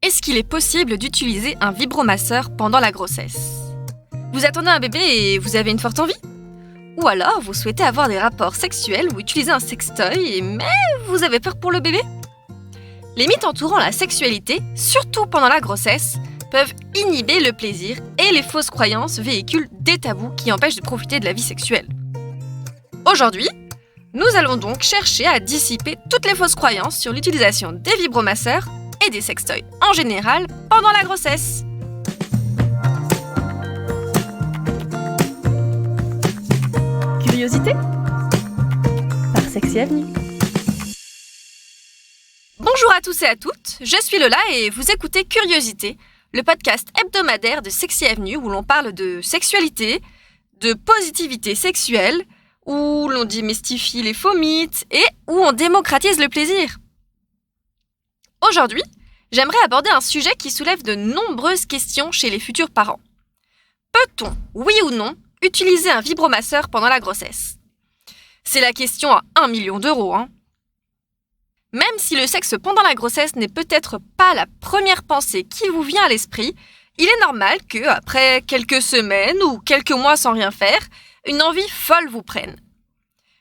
est-ce qu'il est possible d'utiliser un vibromasseur pendant la grossesse ? Vous attendez un bébé et vous avez une forte envie ? Ou alors vous souhaitez avoir des rapports sexuels ou utiliser un sextoy, mais vous avez peur pour le bébé ? Les mythes entourant la sexualité, surtout pendant la grossesse, peuvent inhiber le plaisir et les fausses croyances véhiculent des tabous qui empêchent de profiter de la vie sexuelle. Aujourd'hui, nous allons donc chercher à dissiper toutes les fausses croyances sur l'utilisation des vibromasseurs et des sextoys en général pendant la grossesse. Curiosité par Sexy Avenue. Bonjour à tous et à toutes, je suis Lola et vous écoutez Curiosité, le podcast hebdomadaire de Sexy Avenue où l'on parle de sexualité, de positivité sexuelle, où l'on démystifie les faux mythes et où on démocratise le plaisir. Aujourd'hui, j'aimerais aborder un sujet qui soulève de nombreuses questions chez les futurs parents. Peut-on, oui ou non, utiliser un vibromasseur pendant la grossesse ? C'est la question à 1 million d'euros, hein. Même si le sexe pendant la grossesse n'est peut-être pas la première pensée qui vous vient à l'esprit, il est normal que, après quelques semaines ou quelques mois sans rien faire, une envie folle vous prenne.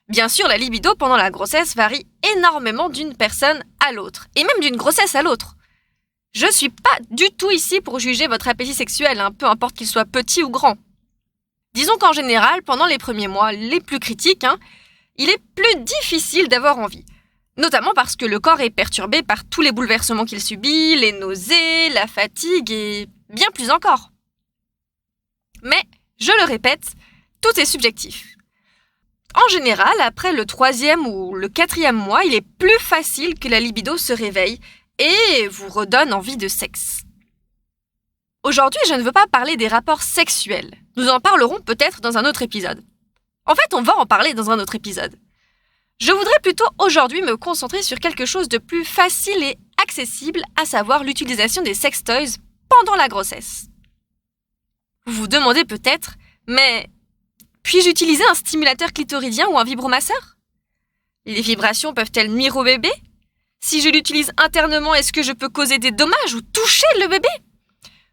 Bien sûr, la libido pendant la grossesse varie énormément d'une personne à l'autre, et même d'une grossesse à l'autre. Je suis pas du tout ici pour juger votre appétit sexuel, peu importe qu'il soit petit ou grand. Disons qu'en général, pendant les premiers mois les plus critiques, il est plus difficile d'avoir envie. Notamment parce que le corps est perturbé par tous les bouleversements qu'il subit, les nausées, la fatigue et bien plus encore. Mais, je le répète, tout est subjectif. En général, après le 3e ou le 4e mois, il est plus facile que la libido se réveille et vous redonne envie de sexe. Aujourd'hui, je ne veux pas parler des rapports sexuels. Nous en parlerons peut-être dans un autre épisode. En fait, on va en parler dans un autre épisode. Je voudrais plutôt aujourd'hui me concentrer sur quelque chose de plus facile et accessible, à savoir l'utilisation des sextoys pendant la grossesse. Vous vous demandez peut-être, mais puis-je utiliser un stimulateur clitoridien ou un vibromasseur ? Les vibrations peuvent-elles nuire au bébé ? Si je l'utilise internement, est-ce que je peux causer des dommages ou toucher le bébé ?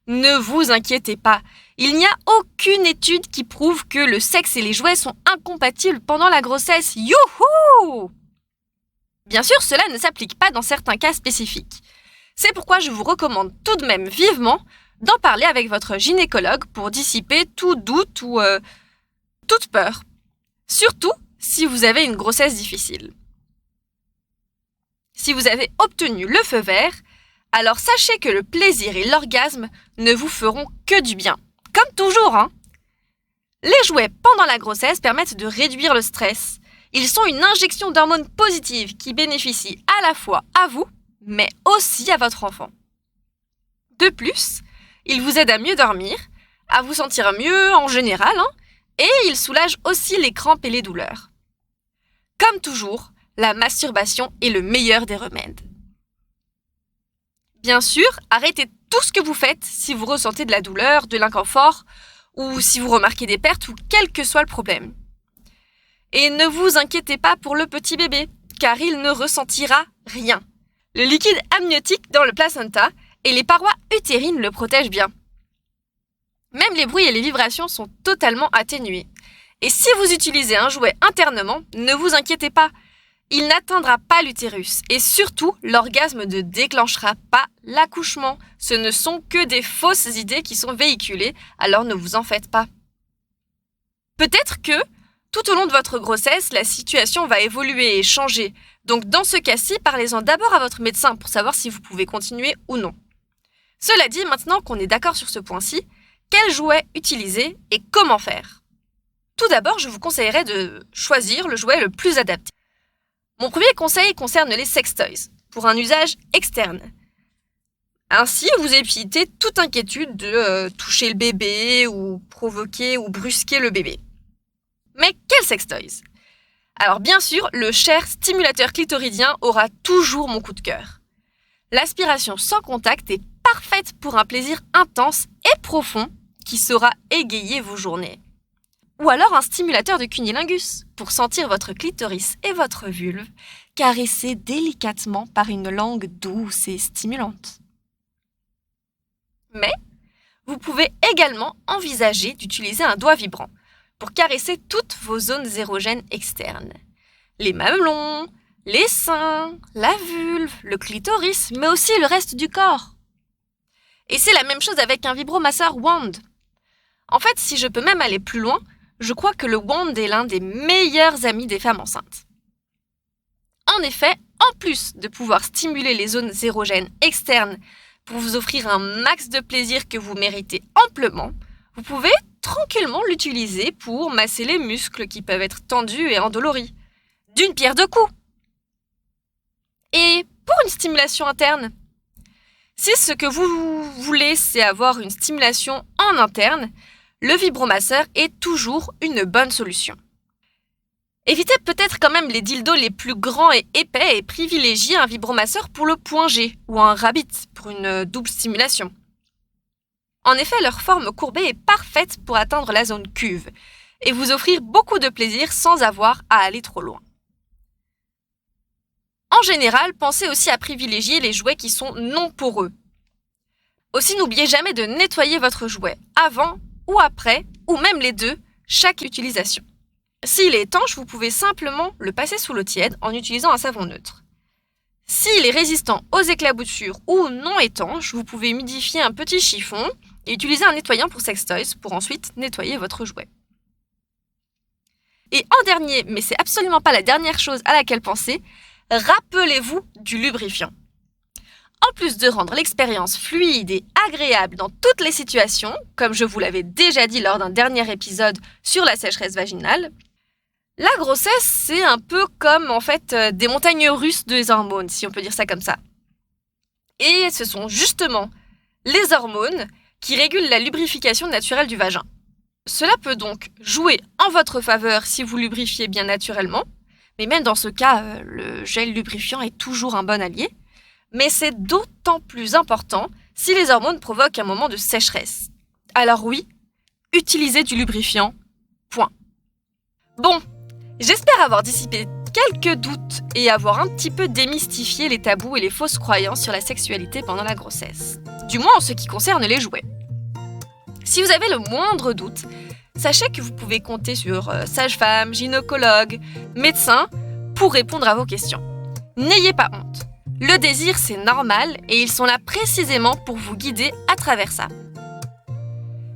Ne vous inquiétez pas, il n'y a aucune étude qui prouve que le sexe et les jouets sont incompatibles pendant la grossesse. Youhou ! Bien sûr, cela ne s'applique pas dans certains cas spécifiques. C'est pourquoi je vous recommande tout de même vivement d'en parler avec votre gynécologue pour dissiper tout doute ou toute peur. Surtout si vous avez une grossesse difficile. Si vous avez obtenu le feu vert, alors sachez que le plaisir et l'orgasme ne vous feront que du bien. Comme toujours, Les jouets pendant la grossesse permettent de réduire le stress. Ils sont une injection d'hormones positives qui bénéficient à la fois à vous, mais aussi à votre enfant. De plus, ils vous aident à mieux dormir, à vous sentir mieux en général, et ils soulagent aussi les crampes et les douleurs. Comme toujours, la masturbation est le meilleur des remèdes. Bien sûr, arrêtez tout ce que vous faites si vous ressentez de la douleur, de l'inconfort, ou si vous remarquez des pertes ou quel que soit le problème. Et ne vous inquiétez pas pour le petit bébé, car il ne ressentira rien. Le liquide amniotique dans le placenta et les parois utérines le protègent bien. Même les bruits et les vibrations sont totalement atténués. Et si vous utilisez un jouet internement, ne vous inquiétez pas, il n'atteindra pas l'utérus et surtout, l'orgasme ne déclenchera pas l'accouchement. Ce ne sont que des fausses idées qui sont véhiculées, alors ne vous en faites pas. Peut-être que, tout au long de votre grossesse, la situation va évoluer et changer. Donc dans ce cas-ci, parlez-en d'abord à votre médecin pour savoir si vous pouvez continuer ou non. Cela dit, maintenant qu'on est d'accord sur ce point-ci, quel jouet utiliser et comment faire ? Tout d'abord, je vous conseillerais de choisir le jouet le plus adapté. Mon premier conseil concerne les sextoys, pour un usage externe. Ainsi, vous évitez toute inquiétude de toucher le bébé ou provoquer ou brusquer le bébé. Mais quels sextoys ? Alors bien sûr, le cher stimulateur clitoridien aura toujours mon coup de cœur. L'aspiration sans contact est parfaite pour un plaisir intense et profond qui saura égayer vos journées. Ou alors un stimulateur de cunnilingus pour sentir votre clitoris et votre vulve caressés délicatement par une langue douce et stimulante. Mais vous pouvez également envisager d'utiliser un doigt vibrant pour caresser toutes vos zones érogènes externes. Les mamelons, les seins, la vulve, le clitoris, mais aussi le reste du corps. Et c'est la même chose avec un vibromasseur wand. En fait, si je peux même aller plus loin, je crois que le wand est l'un des meilleurs amis des femmes enceintes. En effet, en plus de pouvoir stimuler les zones érogènes externes pour vous offrir un max de plaisir que vous méritez amplement, vous pouvez tranquillement l'utiliser pour masser les muscles qui peuvent être tendus et endoloris. D'une pierre deux coups. Et pour une stimulation interne, si ce que vous voulez, c'est avoir une stimulation en interne, le vibromasseur est toujours une bonne solution. Évitez peut-être quand même les dildos les plus grands et épais et privilégiez un vibromasseur pour le point G ou un rabbit pour une double stimulation. En effet, leur forme courbée est parfaite pour atteindre la zone cuve et vous offrir beaucoup de plaisir sans avoir à aller trop loin. En général, pensez aussi à privilégier les jouets qui sont non poreux. Aussi, n'oubliez jamais de nettoyer votre jouet avant ou après, ou même les deux, chaque utilisation. S'il est étanche, vous pouvez simplement le passer sous l'eau tiède en utilisant un savon neutre. S'il est résistant aux éclaboussures ou non étanche, vous pouvez humidifier un petit chiffon et utiliser un nettoyant pour sextoys pour ensuite nettoyer votre jouet. Et en dernier, mais c'est absolument pas la dernière chose à laquelle penser, rappelez-vous du lubrifiant. En plus de rendre l'expérience fluide et agréable dans toutes les situations, comme je vous l'avais déjà dit lors d'un dernier épisode sur la sécheresse vaginale, la grossesse, c'est un peu comme des montagnes russes des hormones, si on peut dire ça comme ça. Et ce sont justement les hormones qui régulent la lubrification naturelle du vagin. Cela peut donc jouer en votre faveur si vous lubrifiez bien naturellement, mais même dans ce cas, le gel lubrifiant est toujours un bon allié. Mais c'est d'autant plus important si les hormones provoquent un moment de sécheresse. Alors oui, utilisez du lubrifiant, point. Bon, j'espère avoir dissipé quelques doutes et avoir un petit peu démystifié les tabous et les fausses croyances sur la sexualité pendant la grossesse. Du moins en ce qui concerne les jouets. Si vous avez le moindre doute, sachez que vous pouvez compter sur sage-femme, gynécologue, médecin pour répondre à vos questions. N'ayez pas honte. Le désir, c'est normal et ils sont là précisément pour vous guider à travers ça.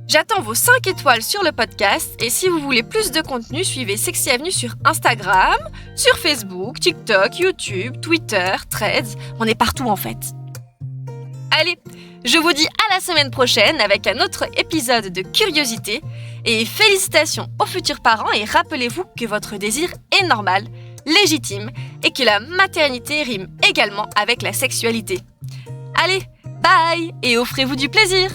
J'attends vos 5 étoiles sur le podcast et si vous voulez plus de contenu, suivez Sexy Avenue sur Instagram, sur Facebook, TikTok, YouTube, Twitter, Threads, on est partout en fait. Allez, je vous dis à la semaine prochaine avec un autre épisode de Curiosité et félicitations aux futurs parents et rappelez-vous que votre désir est normal, légitime et que la maternité rime également avec la sexualité. Allez, bye et offrez-vous du plaisir!